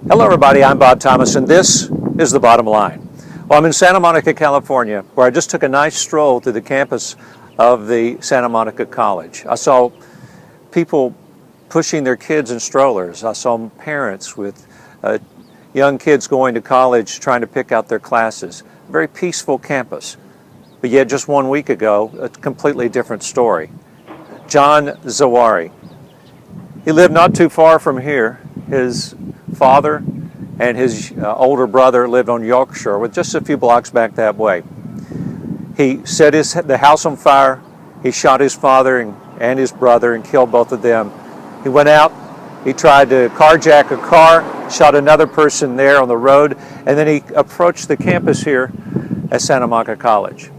Hello everybody, I'm Bob Thomas and this is The Bottom Line. Well, I'm in Santa Monica, California, where I just took a nice stroll through the campus of the Santa Monica College. I saw people pushing their kids in strollers. I saw parents with young kids going to college trying to pick out their classes. A very peaceful campus. But yet just 1 week ago, a completely different story. John Zawahiri. He lived not too far from here. His father and his older brother lived on Yorkshire, with just a few blocks back that way. He set the house on fire. He shot his father and his brother and killed both of them. He went out, he tried to carjack a car, shot another person there on the road, and then he approached the campus here at Santa Monica College.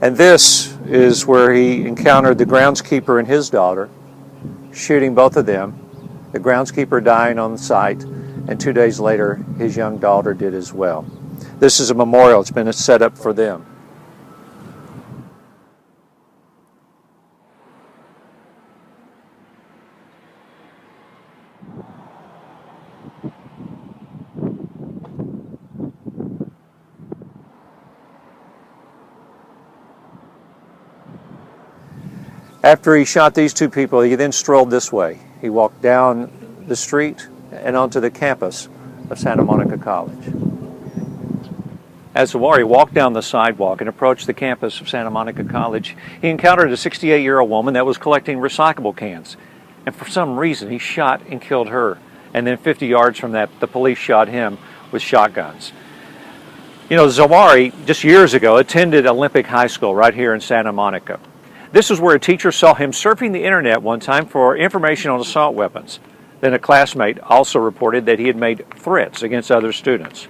And this is where he encountered the groundskeeper and his daughter, shooting both of them, the groundskeeper dying on the site, and 2 days later his young daughter did as well. This is a memorial. It's been set up for them. After he shot these two people, he then strolled this way. He walked down the street and onto the campus of Santa Monica College. As Zawahiri walked down the sidewalk and approached the campus of Santa Monica College, he encountered a 68-year-old woman that was collecting recyclable cans. And for some reason, he shot and killed her. And then 50 yards from that, the police shot him with shotguns. You know, Zawahiri, just years ago, attended Olympic High School right here in Santa Monica. This is where a teacher saw him surfing the internet one time for information on assault weapons. Then a classmate also reported that he had made threats against other students.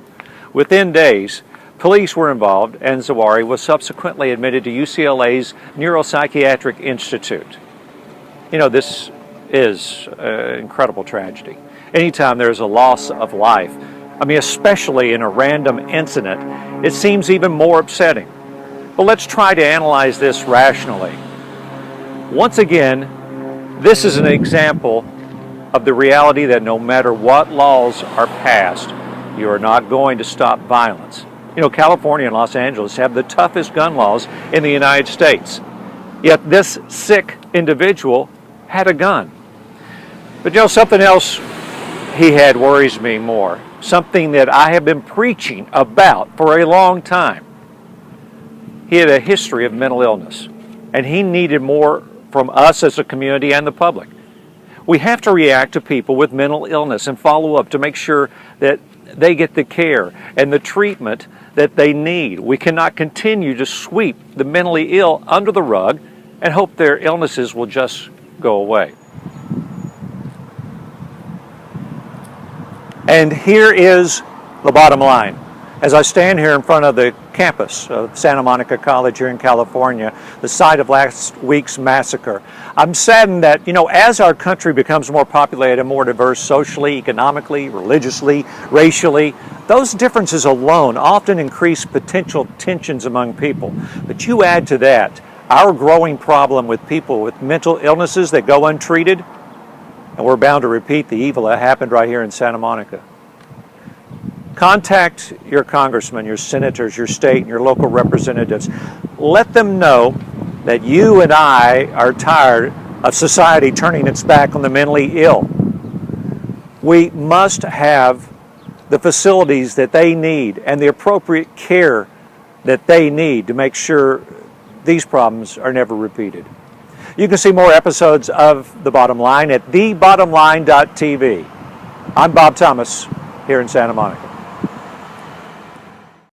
Within days, police were involved, and Zawahiri was subsequently admitted to UCLA's Neuropsychiatric Institute. You know, this is an incredible tragedy. Anytime there's a loss of life, I mean, especially in a random incident, it seems even more upsetting. But let's try to analyze this rationally. Once again, this is an example of the reality that no matter what laws are passed, you are not going to stop violence. You know, California and Los Angeles have the toughest gun laws in the United States. Yet this sick individual had a gun. But you know, something else he had worries me more. Something that I have been preaching about for a long time. He had a history of mental illness, and he needed more from us as a community and the public. We have to react to people with mental illness and follow up to make sure that they get the care and the treatment that they need. We cannot continue to sweep the mentally ill under the rug and hope their illnesses will just go away. And here is the bottom line. As I stand here in front of the campus of Santa Monica College here in California, the site of last week's massacre, I'm saddened that, you know, as our country becomes more populated and more diverse socially, economically, religiously, racially, those differences alone often increase potential tensions among people. But you add to that our growing problem with people with mental illnesses that go untreated, and we're bound to repeat the evil that happened right here in Santa Monica. Contact your congressmen, your senators, your state, and your local representatives. Let them know that you and I are tired of society turning its back on the mentally ill. We must have the facilities that they need and the appropriate care that they need to make sure these problems are never repeated. You can see more episodes of The Bottom Line at thebottomline.tv. I'm Bob Thomas here in Santa Monica.